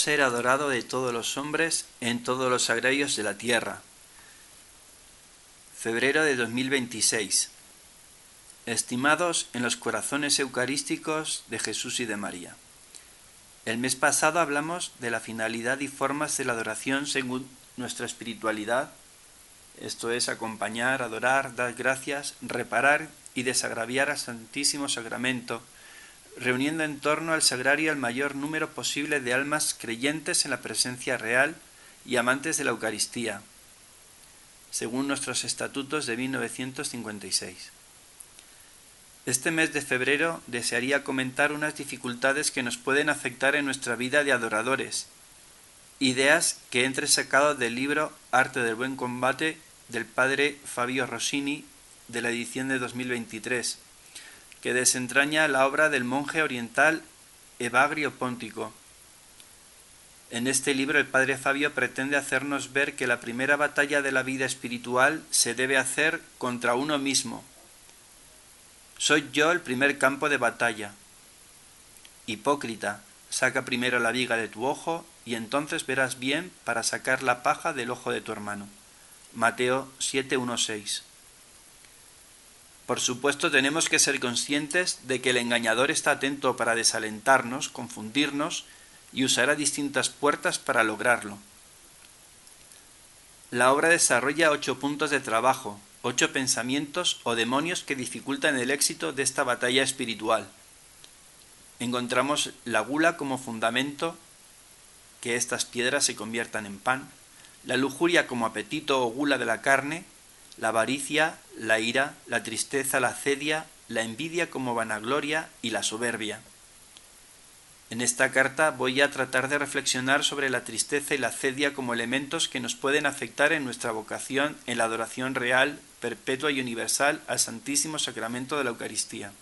ser adorado de todos los hombres en todos los sagrarios de la tierra. Febrero de 2026. Estimados en los corazones eucarísticos de Jesús y de María. El mes pasado hablamos de la finalidad y formas de la adoración según nuestra espiritualidad, esto es acompañar, adorar, dar gracias, reparar y desagraviar al Santísimo Sacramento, reuniendo en torno al sagrario el mayor número posible de almas creyentes en la presencia real y amantes de la Eucaristía, según nuestros estatutos de 1956. Este mes de febrero desearía comentar unas dificultades que nos pueden afectar en nuestra vida de adoradores, ideas que he entresacado del libro Arte del Buen Combate del padre Fabio Rossini de la edición de 2023, que desentraña la obra del monje oriental Evagrio Póntico. En este libro el padre Fabio pretende hacernos ver que la primera batalla de la vida espiritual se debe hacer contra uno mismo. Soy yo el primer campo de batalla. Hipócrita, saca primero la viga de tu ojo y entonces verás bien para sacar la paja del ojo de tu hermano. Mateo 7:1-6. Por supuesto tenemos que ser conscientes de que el engañador está atento para desalentarnos, confundirnos y usará distintas puertas para lograrlo. La obra desarrolla 8 puntos de trabajo, 8 pensamientos o demonios que dificultan el éxito de esta batalla espiritual. Encontramos la gula como fundamento, que estas piedras se conviertan en pan, la lujuria como apetito o gula de la carne, la avaricia, la ira, la tristeza, la acedia, la envidia como vanagloria y la soberbia. En esta carta voy a tratar de reflexionar sobre la tristeza y la acedia como elementos que nos pueden afectar en nuestra vocación en la adoración real, perpetua y universal al Santísimo Sacramento de la Eucaristía.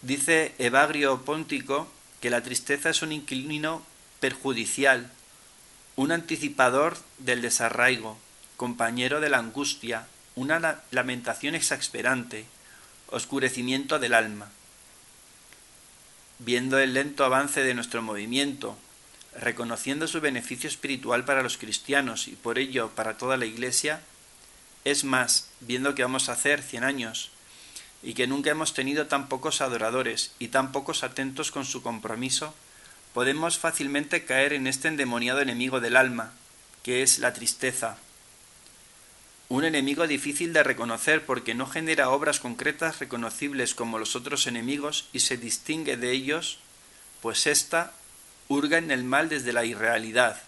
Dice Evagrio Póntico que la tristeza es un inquilino perjudicial, un anticipador del desarraigo, compañero de la angustia, una lamentación exasperante, oscurecimiento del alma. Viendo el lento avance de nuestro movimiento, reconociendo su beneficio espiritual para los cristianos y por ello para toda la Iglesia, es más, viendo que vamos a hacer 100 años y que nunca hemos tenido tan pocos adoradores y tan pocos atentos con su compromiso, podemos fácilmente caer en este endemoniado enemigo del alma, que es la tristeza. Un enemigo difícil de reconocer porque no genera obras concretas reconocibles como los otros enemigos y se distingue de ellos, pues ésta hurga en el mal desde la irrealidad,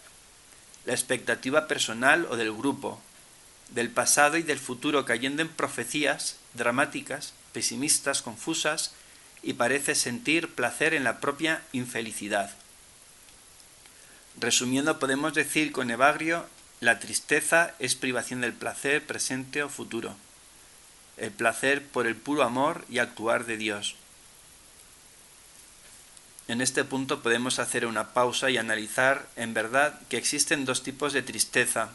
la expectativa personal o del grupo, del pasado y del futuro, cayendo en profecías dramáticas, pesimistas, confusas, y parece sentir placer en la propia infelicidad. Resumiendo, podemos decir con Evagrio, la tristeza es privación del placer presente o futuro, el placer por el puro amor y actuar de Dios. En este punto podemos hacer una pausa y analizar en verdad que existen 2 tipos de tristeza.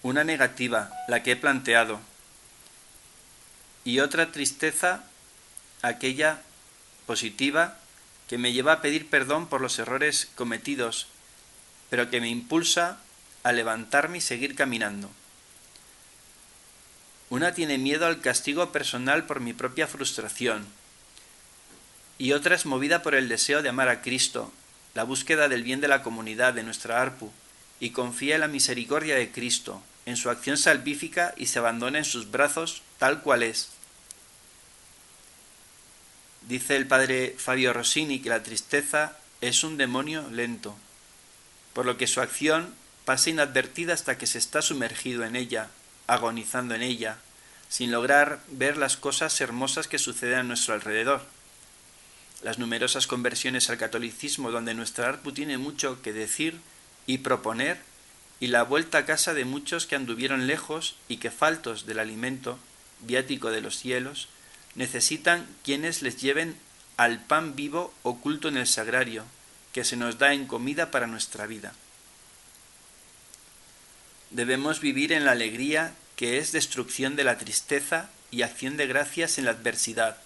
Una negativa, la que he planteado, y otra tristeza, aquella positiva, que me lleva a pedir perdón por los errores cometidos, pero que me impulsa a levantarme y seguir caminando. Una tiene miedo al castigo personal por mi propia frustración, y otra es movida por el deseo de amar a Cristo, la búsqueda del bien de la comunidad, de nuestra ARPU, y confía en la misericordia de Cristo, en su acción salvífica y se abandona en sus brazos tal cual es. Dice el padre Fabio Rossini que la tristeza es un demonio lento, por lo que su acción pasa inadvertida hasta que se está sumergido en ella, agonizando en ella, sin lograr ver las cosas hermosas que suceden a nuestro alrededor. Las numerosas conversiones al catolicismo donde nuestra ARPU tiene mucho que decir y proponer, y la vuelta a casa de muchos que anduvieron lejos y que faltos del alimento viático de los cielos, necesitan quienes les lleven al pan vivo oculto en el sagrario, que se nos da en comida para nuestra vida. Debemos vivir en la alegría que es destrucción de la tristeza y acción de gracias en la adversidad,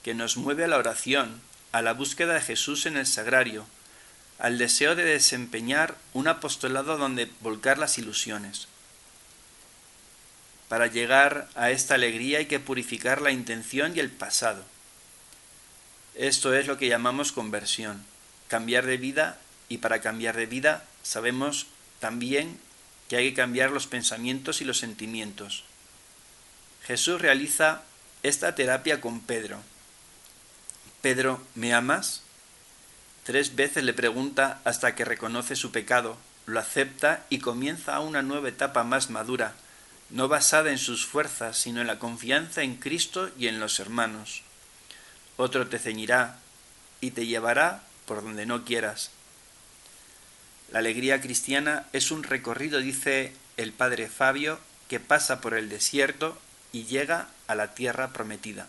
que nos mueve a la oración, a la búsqueda de Jesús en el sagrario, al deseo de desempeñar un apostolado donde volcar las ilusiones. Para llegar a esta alegría hay que purificar la intención y el pasado. Esto es lo que llamamos conversión, cambiar de vida, y para cambiar de vida sabemos también que hay que cambiar los pensamientos y los sentimientos. Jesús realiza esta terapia con Pedro. Pedro, ¿me amas? 3 veces le pregunta hasta que reconoce su pecado, lo acepta y comienza una nueva etapa más madura, no basada en sus fuerzas, sino en la confianza en Cristo y en los hermanos. Otro te ceñirá y te llevará por donde no quieras. La alegría cristiana es un recorrido, dice el padre Fabio, que pasa por el desierto y llega a la tierra prometida.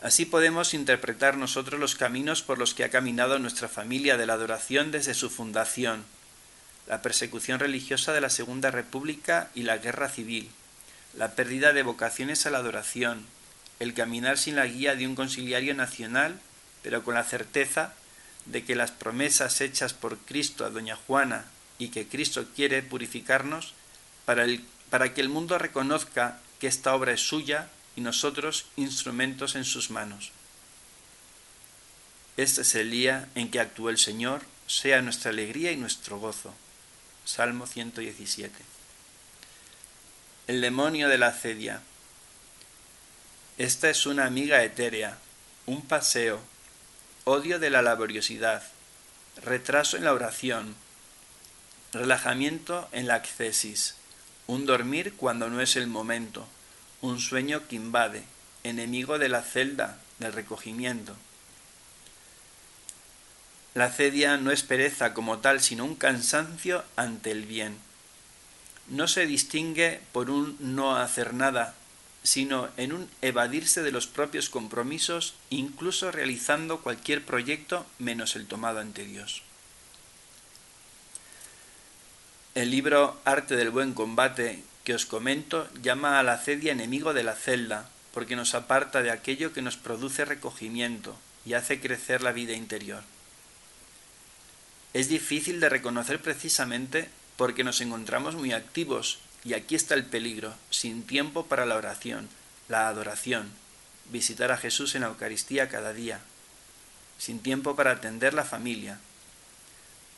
Así podemos interpretar nosotros los caminos por los que ha caminado nuestra familia de la adoración desde su fundación, la persecución religiosa de la Segunda República y la guerra civil, la pérdida de vocaciones a la adoración, el caminar sin la guía de un conciliario nacional, pero con la certeza de que las promesas hechas por Cristo a doña Juana y que Cristo quiere purificarnos para que el mundo reconozca que esta obra es suya y nosotros instrumentos en sus manos. Este es el día en que actuó el Señor, sea nuestra alegría y nuestro gozo. Salmo 117. El demonio de la acedia. Esta es una amiga etérea, un paseo, odio de la laboriosidad, retraso en la oración, relajamiento en la ascesis, un dormir cuando no es el momento, un sueño que invade, enemigo de la celda, del recogimiento. La acedia no es pereza como tal, sino un cansancio ante el bien. No se distingue por un no hacer nada, sino en un evadirse de los propios compromisos, incluso realizando cualquier proyecto menos el tomado ante Dios. El libro Arte del Buen Combate que os comento llama a la acedia enemigo de la celda, porque nos aparta de aquello que nos produce recogimiento y hace crecer la vida interior. Es difícil de reconocer precisamente porque nos encontramos muy activos, y aquí está el peligro, sin tiempo para la oración, la adoración, visitar a Jesús en la Eucaristía cada día, sin tiempo para atender la familia,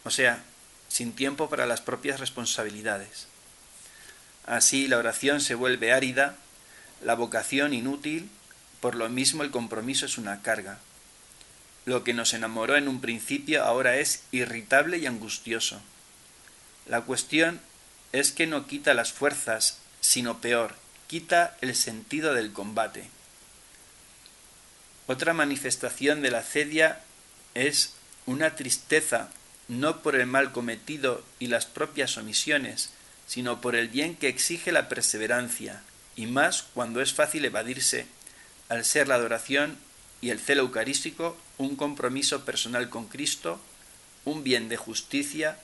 o sea, sin tiempo para las propias responsabilidades. Así la oración se vuelve árida, la vocación inútil, por lo mismo el compromiso es una carga. Lo que nos enamoró en un principio ahora es irritable y angustioso. La cuestión es que no quita las fuerzas, sino peor, quita el sentido del combate. Otra manifestación de la acedia es una tristeza, no por el mal cometido y las propias omisiones, sino por el bien que exige la perseverancia, y más cuando es fácil evadirse, al ser la adoración y el celo eucarístico un compromiso personal con Cristo, un bien de justicia,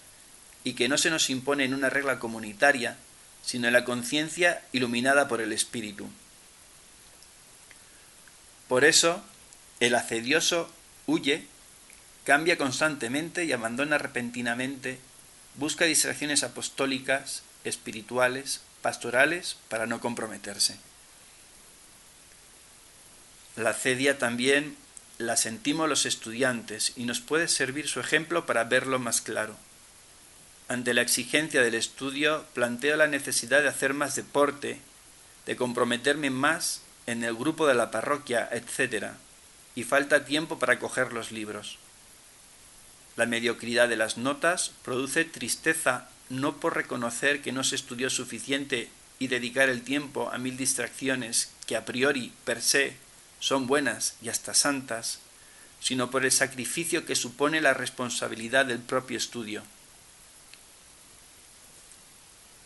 y que no se nos impone en una regla comunitaria, sino en la conciencia iluminada por el Espíritu. Por eso, el acedioso huye, cambia constantemente y abandona repentinamente, busca distracciones apostólicas, espirituales, pastorales, para no comprometerse. La acedia también la sentimos los estudiantes y nos puede servir su ejemplo para verlo más claro. Ante la exigencia del estudio, planteo la necesidad de hacer más deporte, de comprometerme más en el grupo de la parroquia, etc., y falta tiempo para coger los libros. La mediocridad de las notas produce tristeza no por reconocer que no se estudió suficiente y dedicar el tiempo a 1000 distracciones que a priori, per se, son buenas y hasta santas, sino por el sacrificio que supone la responsabilidad del propio estudio.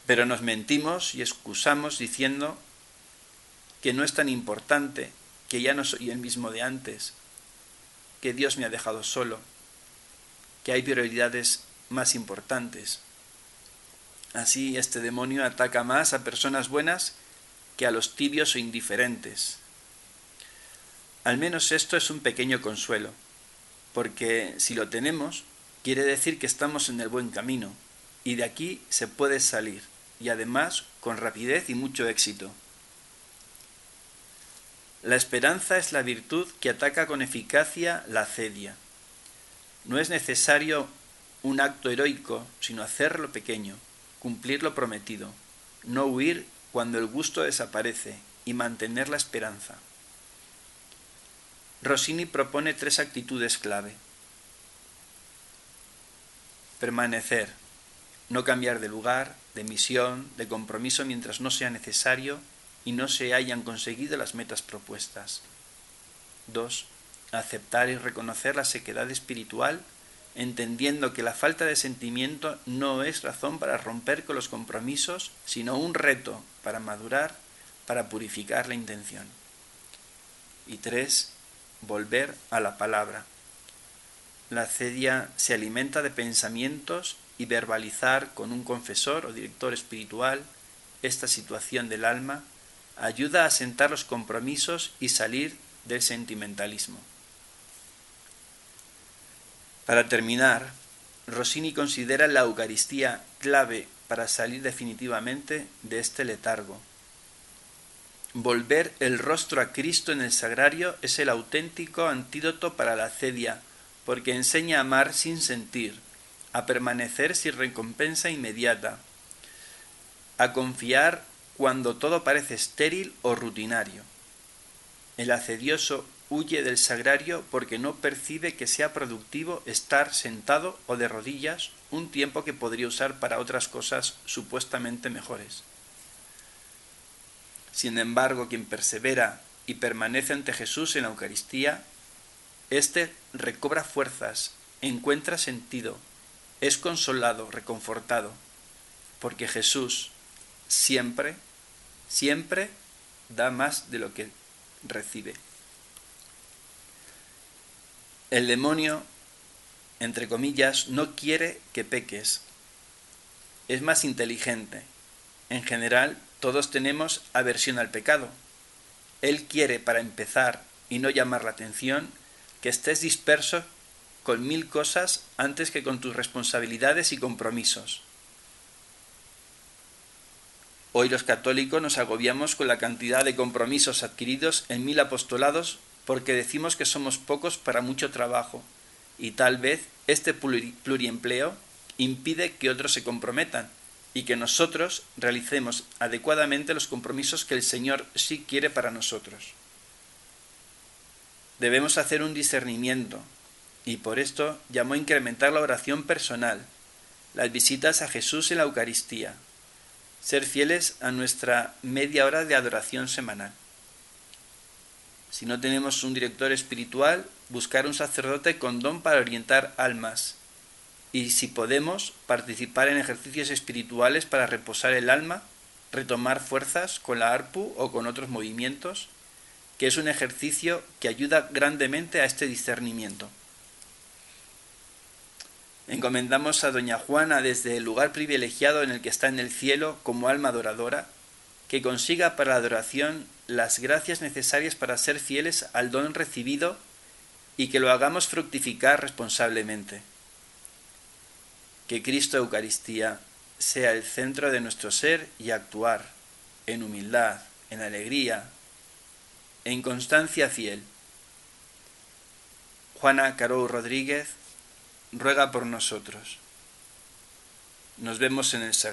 Pero nos mentimos y excusamos diciendo que no es tan importante, que ya no soy el mismo de antes, que Dios me ha dejado solo, que hay prioridades más importantes. Así este demonio ataca más a personas buenas que a los tibios o indiferentes. Al menos esto es un pequeño consuelo, porque si lo tenemos, quiere decir que estamos en el buen camino, y de aquí se puede salir, y además con rapidez y mucho éxito. La esperanza es la virtud que ataca con eficacia la acedia. No es necesario un acto heroico, sino hacerlo pequeño, cumplir lo prometido, no huir cuando el gusto desaparece y mantener la esperanza. Rossini propone 3 actitudes clave. Permanecer, no cambiar de lugar, de misión, de compromiso mientras no sea necesario y no se hayan conseguido las metas propuestas. 2. Aceptar y reconocer la sequedad espiritual, entendiendo que la falta de sentimiento no es razón para romper con los compromisos, sino un reto para madurar, para purificar la intención. Y 3. Volver a la palabra. La acedia se alimenta de pensamientos y verbalizar con un confesor o director espiritual esta situación del alma ayuda a asentar los compromisos y salir del sentimentalismo. Para terminar, Rossini considera la Eucaristía clave para salir definitivamente de este letargo. Volver el rostro a Cristo en el sagrario es el auténtico antídoto para la acedia, porque enseña a amar sin sentir, a permanecer sin recompensa inmediata, a confiar cuando todo parece estéril o rutinario. El acedioso huye del sagrario porque no percibe que sea productivo estar sentado o de rodillas un tiempo que podría usar para otras cosas supuestamente mejores. Sin embargo, quien persevera y permanece ante Jesús en la Eucaristía, éste recobra fuerzas, encuentra sentido, es consolado, reconfortado, porque Jesús siempre, siempre da más de lo que recibe. El demonio, entre comillas, no quiere que peques. Es más inteligente. En general, todos tenemos aversión al pecado. Él quiere, para empezar, y no llamar la atención, que estés disperso con 1000 cosas antes que con tus responsabilidades y compromisos. Hoy los católicos nos agobiamos con la cantidad de compromisos adquiridos en 1000 apostolados porque decimos que somos pocos para mucho trabajo y tal vez este pluriempleo impide que otros se comprometan y que nosotros realicemos adecuadamente los compromisos que el Señor sí quiere para nosotros. Debemos hacer un discernimiento y por esto llamó a incrementar la oración personal, las visitas a Jesús en la Eucaristía, ser fieles a nuestra media hora de adoración semanal. Si no tenemos un director espiritual, buscar un sacerdote con don para orientar almas. Y si podemos, participar en ejercicios espirituales para reposar el alma, retomar fuerzas con la arpu o con otros movimientos, que es un ejercicio que ayuda grandemente a este discernimiento. Encomendamos a Doña Juana desde el lugar privilegiado en el que está en el cielo como alma adoradora, que consiga para la adoración las gracias necesarias para ser fieles al don recibido y que lo hagamos fructificar responsablemente. Que Cristo Eucaristía sea el centro de nuestro ser y actuar, en humildad, en alegría, en constancia fiel. Juana Carou Rodríguez ruega por nosotros. Nos vemos en el Sagrario.